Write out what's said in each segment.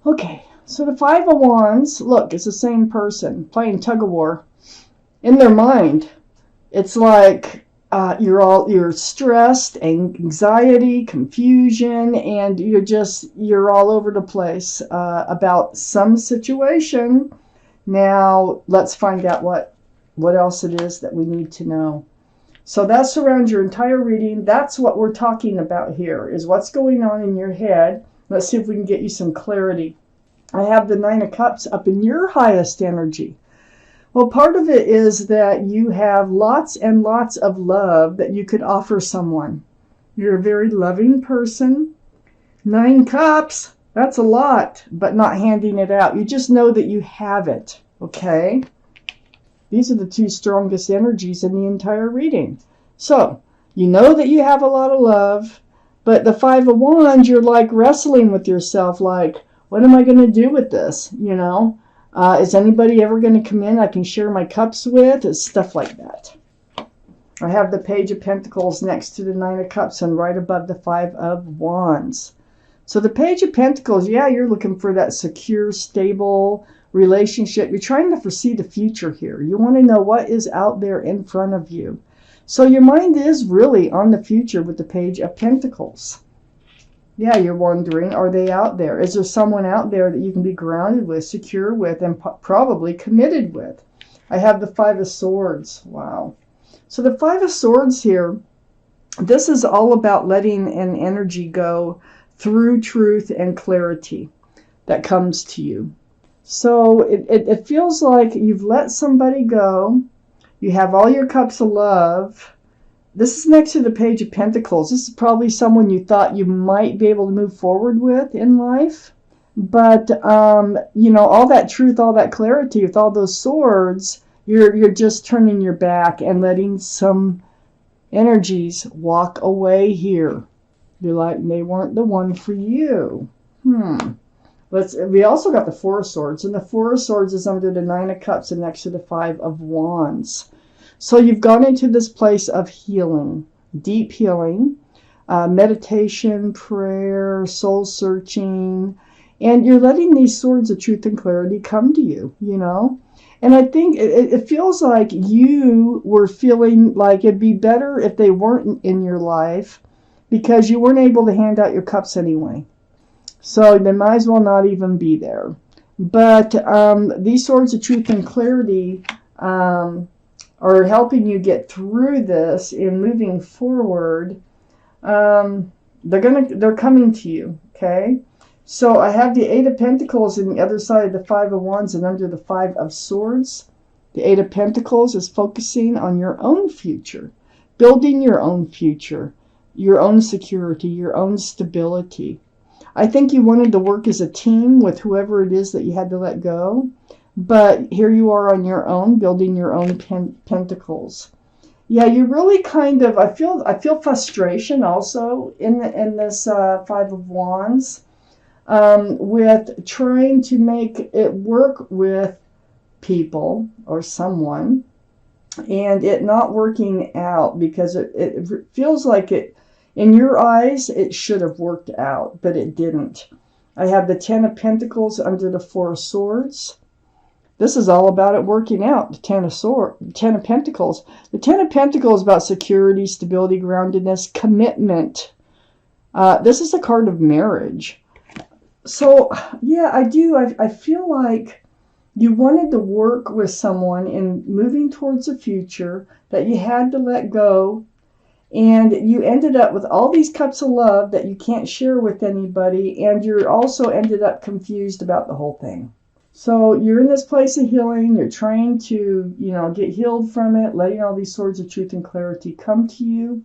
Okay, so the Five of Wands, look, it's the same person playing tug of war in their mind. It's like you're stressed, anxiety, confusion, and you're all over the place about some situation. Now let's find out what else it is that we need to know. So that surrounds your entire reading. That's what we're talking about here, is what's going on in your head. Let's see if we can get you some clarity. I have the Nine of Cups up in your highest energy. Well, part of it is that you have lots and lots of love that you could offer someone. You're a very loving person. 9 cups, that's a lot, but not handing it out. You just know that you have it, okay? These are the two strongest energies in the entire reading. So, you know that you have a lot of love, but the Five of Wands, you're like wrestling with yourself, like, what am I going to do with this, you know? Is anybody ever going to come in I can share my cups with? It's stuff like that. I have the Page of Pentacles next to the Nine of Cups and right above the Five of Wands. So the Page of Pentacles, yeah, you're looking for that secure, stable relationship. You're trying to foresee the future here. You want to know what is out there in front of you. So your mind is really on the future with the Page of Pentacles. Yeah, you're wondering, are they out there? Is there someone out there that you can be grounded with, secure with, and probably committed with? I have the Five of Swords. Wow. So the Five of Swords here, this is all about letting an energy go through truth and clarity that comes to you. So it feels like you've let somebody go. You have all your cups of love. This is next to the Page of Pentacles. This is probably someone you thought you might be able to move forward with in life. But, you know, all that truth, all that clarity with all those swords, you're just turning your back and letting some energies walk away here. You're like, they weren't the one for you. We also got the Four of Swords. And the Four of Swords is under the Nine of Cups and next to the Five of Wands. So you've gone into this place of healing, deep healing, meditation, prayer, soul searching, and you're letting these swords of truth and clarity come to you, you know? And I think it feels like you were feeling like it'd be better if they weren't in your life because you weren't able to hand out your cups anyway. So they might as well not even be there. But these swords of truth and clarity are helping you get through this in moving forward. They're coming to you, okay? So I have the Eight of Pentacles on the other side of the Five of Wands and under the Five of Swords. The Eight of Pentacles is focusing on your own future, building your own future, your own security, your own stability. I think you wanted to work as a team with whoever it is that you had to let go. But here you are on your own, building your own pentacles. Yeah, you really kind of, I feel frustration also in this Five of Wands with trying to make it work with people or someone and it not working out because it feels like it, in your eyes, it should have worked out, but it didn't. I have the Ten of Pentacles under the Four of Swords. This is all about it working out. The Ten of Pentacles. The Ten of Pentacles is about security, stability, groundedness, commitment. This is a card of marriage. So, yeah, I feel like you wanted to work with someone in moving towards a future that you had to let go. And you ended up with all these cups of love that you can't share with anybody. And you also ended up confused about the whole thing. So you're in this place of healing. You're trying to, you know, get healed from it, letting all these swords of truth and clarity come to you.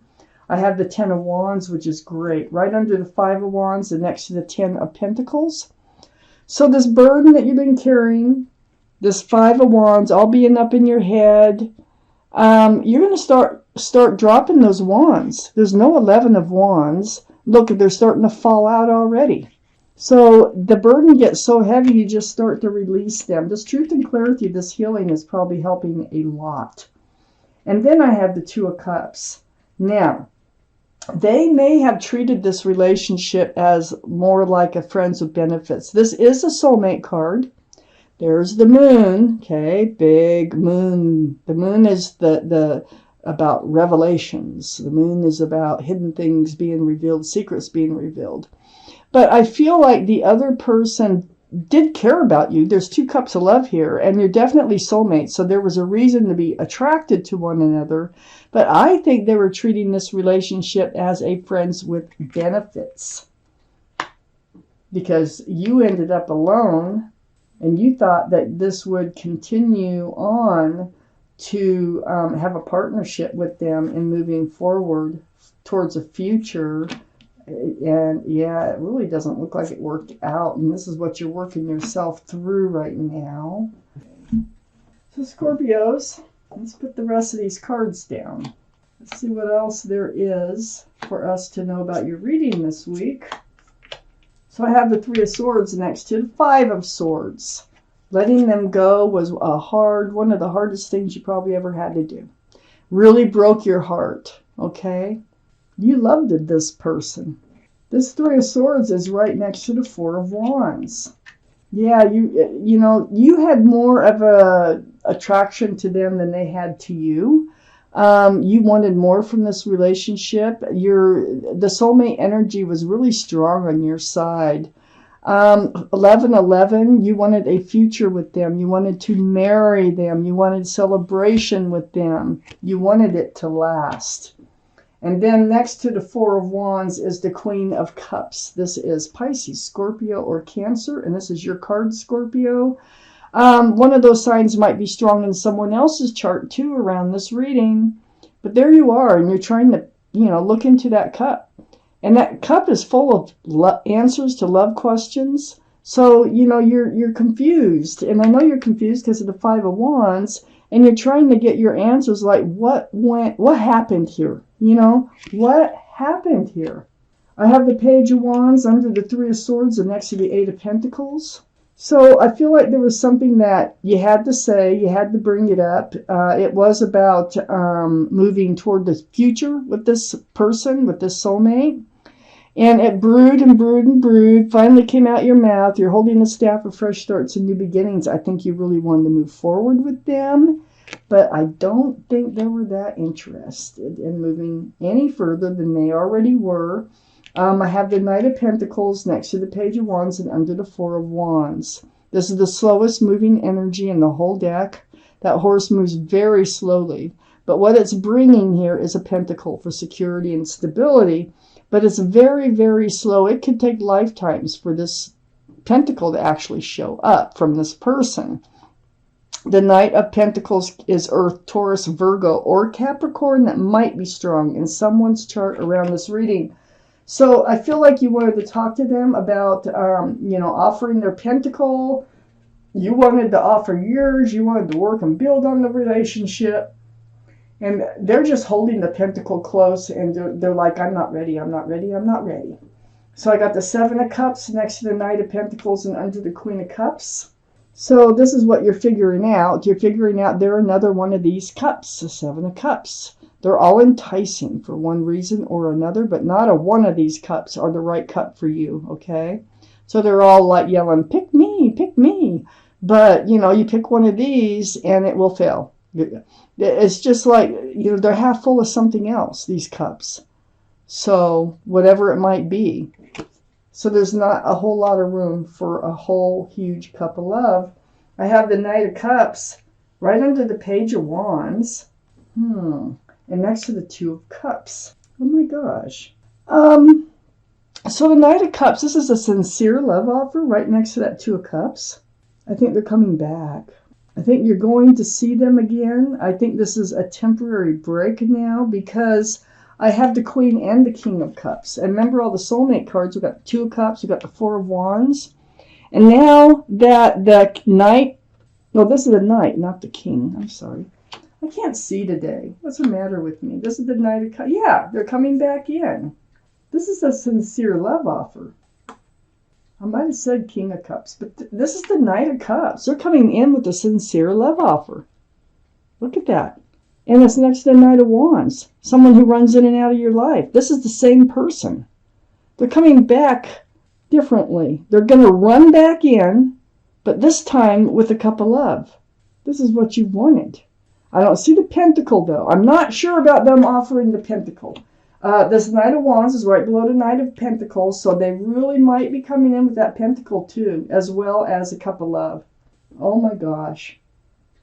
I have the Ten of Wands, which is great, right under the Five of Wands and next to the Ten of Pentacles. So this burden that you've been carrying, this Five of Wands, all being up in your head, you're going to start dropping those wands. There's no 11 of Wands. Look, they're starting to fall out already. So the burden gets so heavy, you just start to release them. This truth and clarity, this healing is probably helping a lot. And then I have the Two of Cups. Now, they may have treated this relationship as more like a friends with benefits. This is a soulmate card. There's the moon, okay, big moon. The moon is the about revelations. The moon is about hidden things being revealed, secrets being revealed. But I feel like the other person did care about you. There's 2 cups of love here, and you're definitely soulmates. So there was a reason to be attracted to one another. But I think they were treating this relationship as a friends with benefits, because you ended up alone, and you thought that this would continue on to have a partnership with them in moving forward towards a future. And yeah, it really doesn't look like it worked out. And this is what you're working yourself through right now. So Scorpios, let's put the rest of these cards down. Let's see what else there is for us to know about your reading this week. So I have the 3 of Swords next to the 5 of Swords. Letting them go was one of the hardest things you probably ever had to do. Really broke your heart, okay? You loved this person. This 3 of Swords is right next to the 4 of Wands. Yeah, you had more of a attraction to them than they had to you. You wanted more from this relationship. The soulmate energy was really strong on your side. 1111, you wanted a future with them. You wanted to marry them. You wanted celebration with them. You wanted it to last. And then next to the 4 of Wands is the Queen of Cups. This is Pisces, Scorpio, or Cancer, and this is your card, Scorpio. One of those signs might be strong in someone else's chart too around this reading. But there you are, and you're trying to, look into that cup. And that cup is full of answers to love questions. So, you're confused. And I know you're confused because of the 5 of Wands. And you're trying to get your answers like, what happened here? What happened here? I have the Page of Wands under the 3 of Swords and next to the 8 of Pentacles. So I feel like there was something that you had to say, you had to bring it up. It was about moving toward the future with this person, with this soulmate. And it brewed and brewed and brewed, finally came out your mouth. You're holding the staff of fresh starts and new beginnings. I think you really wanted to move forward with them, but I don't think they were that interested in moving any further than they already were. I have the Knight of Pentacles next to the Page of Wands and under the 4 of Wands. This is the slowest moving energy in the whole deck. That horse moves very slowly, but what it's bringing here is a pentacle for security and stability. But it's very, very slow. It could take lifetimes for this pentacle to actually show up from this person. The Knight of Pentacles is Earth, Taurus, Virgo, or Capricorn. That might be strong in someone's chart around this reading. So I feel like you wanted to talk to them about, offering their pentacle. You wanted to offer yours. You wanted to work and build on the relationship. And they're just holding the pentacle close, and they're like, I'm not ready, I'm not ready, I'm not ready. So I got the 7 of Cups next to the Knight of Pentacles and under the Queen of Cups. So this is what you're figuring out. You're figuring out they're another one of these cups, the 7 of Cups. They're all enticing for one reason or another, but not a one of these cups are the right cup for you, okay? So they're all like yelling, pick me, pick me. But, you pick one of these and it will fail. It's just like, they're half full of something else, these cups. So whatever it might be. So there's not a whole lot of room for a whole huge cup of love. I have the Knight of Cups right under the Page of Wands. And next to the 2 of Cups. Oh my gosh. So the Knight of Cups, this is a sincere love offer right next to that 2 of Cups. I think they're coming back. I think you're going to see them again. I think this is a temporary break now because I have the Queen and the King of Cups. And remember all the soulmate cards. We've got the 2 of Cups. We've got the 4 of Wands. And now that the Knight, no, this is the Knight, not the King. I'm sorry. I can't see today. What's the matter with me? This is the Knight of Cups. Yeah, they're coming back in. This is a sincere love offer. I might have said King of Cups, but this is the Knight of Cups. They're coming in with a sincere love offer. Look at that. And it's next to the Knight of Wands, someone who runs in and out of your life. This is the same person. They're coming back differently. They're going to run back in, but this time with a cup of love. This is what you wanted. I don't see the pentacle, though. I'm not sure about them offering the pentacle. This Knight of Wands is right below the Knight of Pentacles, so they really might be coming in with that pentacle, too, as well as a cup of love. Oh, my gosh.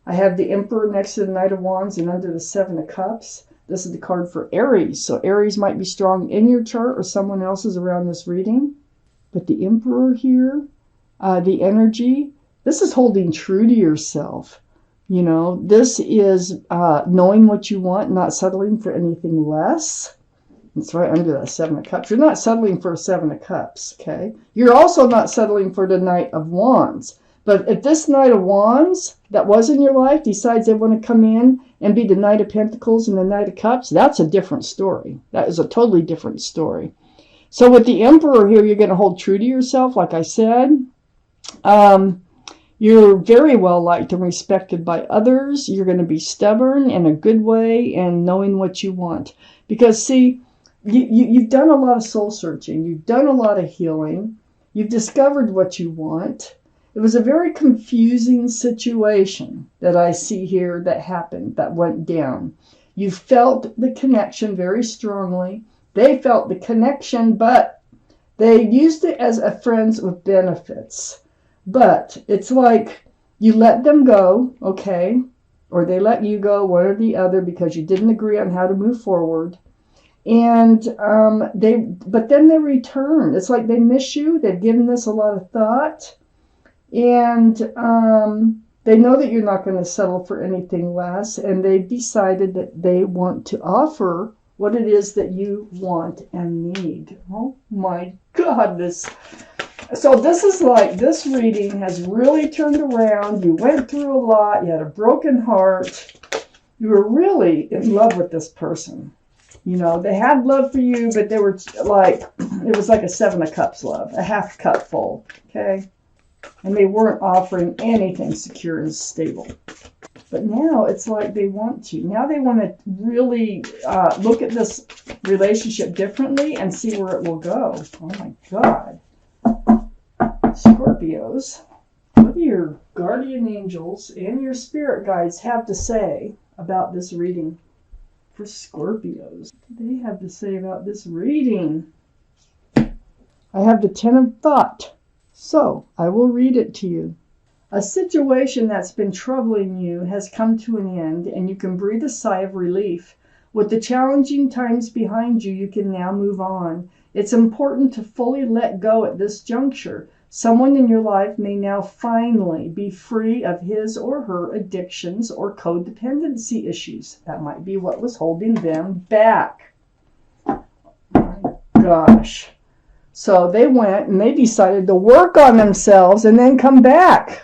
I have the Emperor next to the Knight of Wands and under the Seven of Cups. This is the card for Aries, so Aries might be strong in your chart or someone else's around this reading. But the Emperor here, the energy, this is holding true to yourself. You know, this is knowing what you want, not settling for anything less. It's right under that Seven of Cups. You're not settling for a Seven of Cups, okay? You're also not settling for the Knight of Wands. But if this Knight of Wands that was in your life decides they want to come in and be the Knight of Pentacles and the Knight of Cups, that's a different story. That is a totally different story. So with the Emperor here, you're going to hold true to yourself, like I said. You're very well liked and respected by others. You're going to be stubborn in a good way and knowing what you want. Because, see, you've done a lot of soul searching. You've done a lot of healing. You've discovered what you want. It was a very confusing situation that I see here that happened, that went down. You felt the connection very strongly. They felt the connection, but they used it as a friends with benefits. But it's like you let them go, okay, or they let you go, one or the other, because you didn't agree on how to move forward. And but then they return. It's like they miss you. They've given this a lot of thought. And they know that you're not going to settle for anything less, and they've decided that they want to offer what it is that you want and need. Oh my God, so this is like, this reading has really turned around. You went through a lot. You had a broken heart. You were really in love with this person. You know, they had love for you, but they were like, it was like a Seven of Cups love, a half cup full, okay? And they weren't offering anything secure and stable. But now it's like they want to. Now they want to really look at this relationship differently and see where it will go. Oh my God. Scorpios, what do your guardian angels and your spirit guides have to say about this reading for Scorpios? What do they have to say about this reading? I have the Ten of Thought. So, I will read it to you. A situation that's been troubling you has come to an end, and you can breathe a sigh of relief. With the challenging times behind you, you can now move on. It's important to fully let go at this juncture. Someone in your life may now finally be free of his or her addictions or codependency issues. That might be what was holding them back. Oh my gosh. So they went and they decided to work on themselves and then come back.